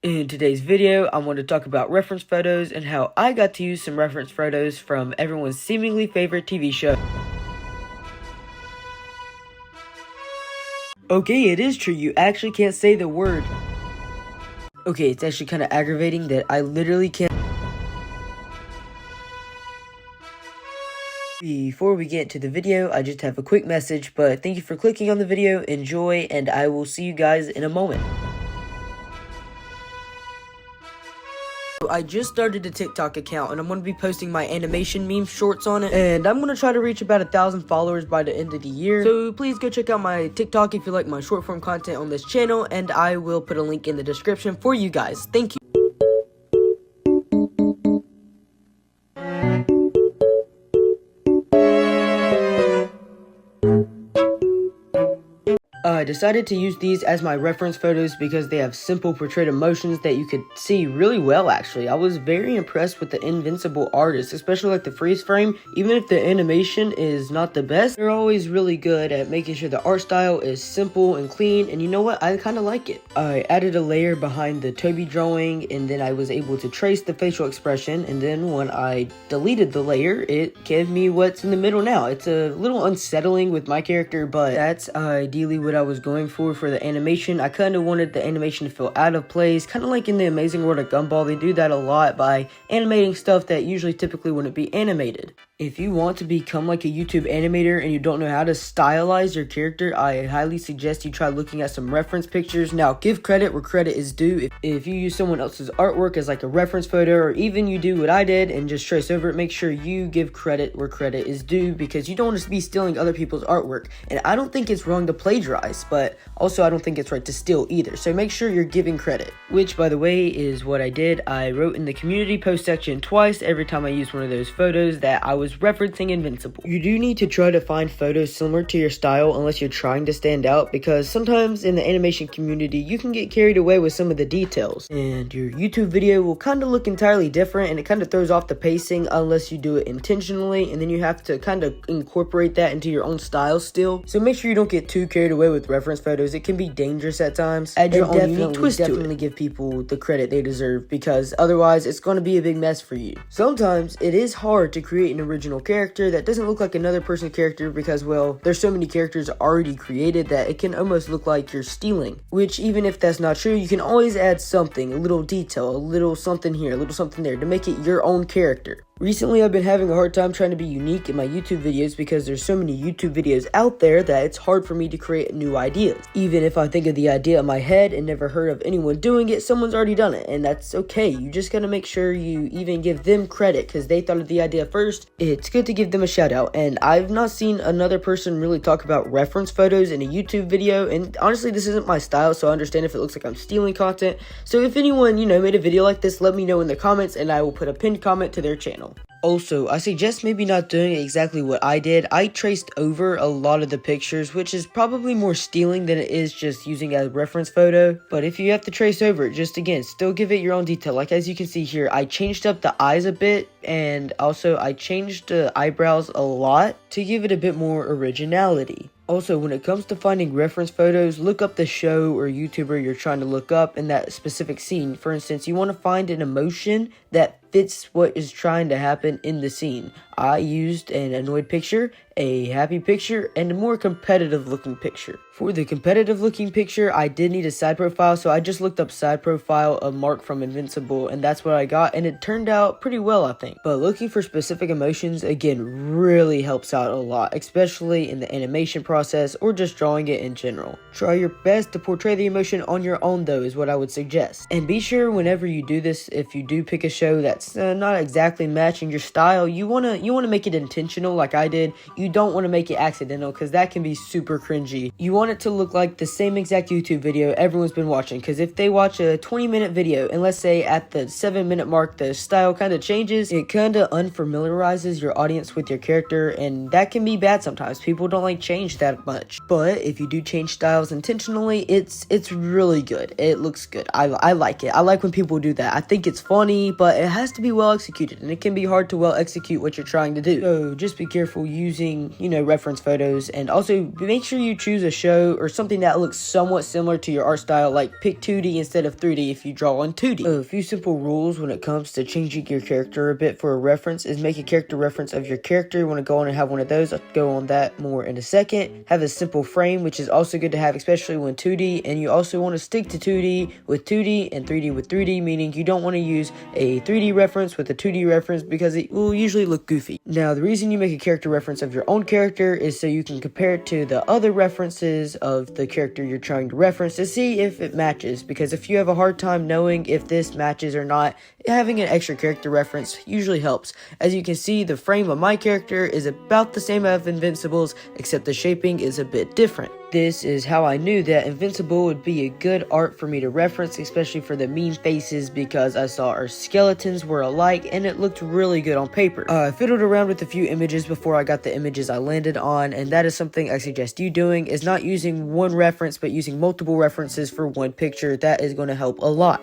In today's video, I want to talk about reference photos and how I got to use some reference photos from everyone's seemingly favorite TV show. Okay, it is true, you actually can't say the word. Okay, it's actually kind of aggravating that I literally can't. Before we get to the video, I just have a quick message, but thank you for clicking on the video, enjoy, and I will see you guys in a moment. I just started a TikTok account and I'm going to be posting my animation meme shorts on it, and I'm going to try to reach about 1,000 followers by the end of the year. So please go check out my TikTok if you like my short form content on this channel, and I will put a link in the description for you guys. Thank you. I decided to use these as my reference photos because they have simple portrayed emotions that you could see really well. Actually, I was very impressed with the Invincible artists, especially like the freeze frame. Even if the animation is not the best, they're always really good at making sure the art style is simple and clean, and you know what, I kind of like it. I added a layer behind the Toby drawing, and then I was able to trace the facial expression, and then when I deleted the layer, it gave me what's in the middle now. It's a little unsettling with my character, but that's ideally what I was going for the animation. I kind of wanted the animation to feel out of place, kind of like in the Amazing World of Gumball. They do that a lot by animating stuff that usually typically wouldn't be animated. If you want to become like a YouTube animator and you don't know how to stylize your character, I highly suggest you try looking at some reference pictures. Now, give credit where credit is due. If you use someone else's artwork as like a reference photo, or even you do what I did and just trace over it, make sure you give credit where credit is due, because you don't want to be stealing other people's artwork. And I don't think it's wrong to plagiarize, but also I don't think it's right to steal either. So make sure you're giving credit, which by the way is what I did. I wrote in the community post section twice every time I used one of those photos that I was referencing Invincible. You do need to try to find photos similar to your style unless you're trying to stand out, because sometimes in the animation community you can get carried away with some of the details and your YouTube video will kind of look entirely different, and it kind of throws off the pacing unless you do it intentionally, and then you have to kind of incorporate that into your own style still. So make sure you don't get too carried away with reference photos. It can be dangerous at times. Add your own unique twist to it. Definitely give people the credit they deserve, because otherwise it's going to be a big mess for you. Sometimes it is hard to create an original character that doesn't look like another person's character because, well, there's so many characters already created that it can almost look like you're stealing. Which, even if that's not true, you can always add something, a little detail, a little something here, a little something there to make it your own character. Recently, I've been having a hard time trying to be unique in my YouTube videos because there's so many YouTube videos out there that it's hard for me to create new ideas. Even if I think of the idea in my head and never heard of anyone doing it, someone's already done it, and that's okay. You just gotta make sure you even give them credit because they thought of the idea first. It's good to give them a shout out, and I've not seen another person really talk about reference photos in a YouTube video, and honestly, this isn't my style, so I understand if it looks like I'm stealing content. So if anyone, made a video like this, let me know in the comments, and I will put a pinned comment to their channel. Also, I suggest maybe not doing exactly what I did. I traced over a lot of the pictures, which is probably more stealing than it is just using a reference photo. But if you have to trace over it, just again, still give it your own detail. Like as you can see here, I changed up the eyes a bit, and also I changed the eyebrows a lot to give it a bit more originality. Also, when it comes to finding reference photos, look up the show or YouTuber you're trying to look up in that specific scene. For instance, you want to find an emotion that fits what is trying to happen in the scene. I used an annoyed picture, a happy picture, and a more competitive looking picture. For the competitive looking picture, I did need a side profile, so I just looked up side profile of Mark from Invincible, and that's what I got, and it turned out pretty well, I think. But looking for specific emotions, again, really helps out a lot, especially in the animation process or just drawing it in general. Try your best to portray the emotion on your own though, is what I would suggest. And be sure whenever you do this, if you do pick a show that's not exactly matching your style, you want to make it intentional like I did. You don't want to make it accidental, because that can be super cringy. You want it to look like the same exact YouTube video everyone's been watching, because if they watch a 20-minute video and let's say at the 7-minute mark the style kind of changes, it kind of unfamiliarizes your audience with your character, and that can be bad sometimes. People don't like change that much. But if you do change styles intentionally, it's really good. It looks good. I like it. I like when people do that. I think it's funny, but it has has to be well executed, and it can be hard to well execute what you're trying to do. So just be careful using, reference photos, and also make sure you choose a show or something that looks somewhat similar to your art style, like pick 2D instead of 3D if you draw on 2D. A few simple rules when it comes to changing your character a bit for a reference is make a character reference of your character. You want to go on and have one of those. I'll go on that more in a second. Have a simple frame, which is also good to have, especially when 2D, and you also want to stick to 2D with 2D and 3D with 3D, meaning you don't want to use a 3D reference with a 2D reference because it will usually look goofy. Now, the reason you make a character reference of your own character is so you can compare it to the other references of the character you're trying to reference to see if it matches, because if you have a hard time knowing if this matches or not, having an extra character reference usually helps. As you can see, the frame of my character is about the same as Invincible's, except the shaping is a bit different. This is how I knew that Invincible would be a good art for me to reference, especially for the mean faces, because I saw our skeletons were alike and it looked really good on paper. I fiddled around with a few images before I got the images I landed on, and that is something I suggest you doing, is not using one reference but using multiple references for one picture. That is going to help a lot.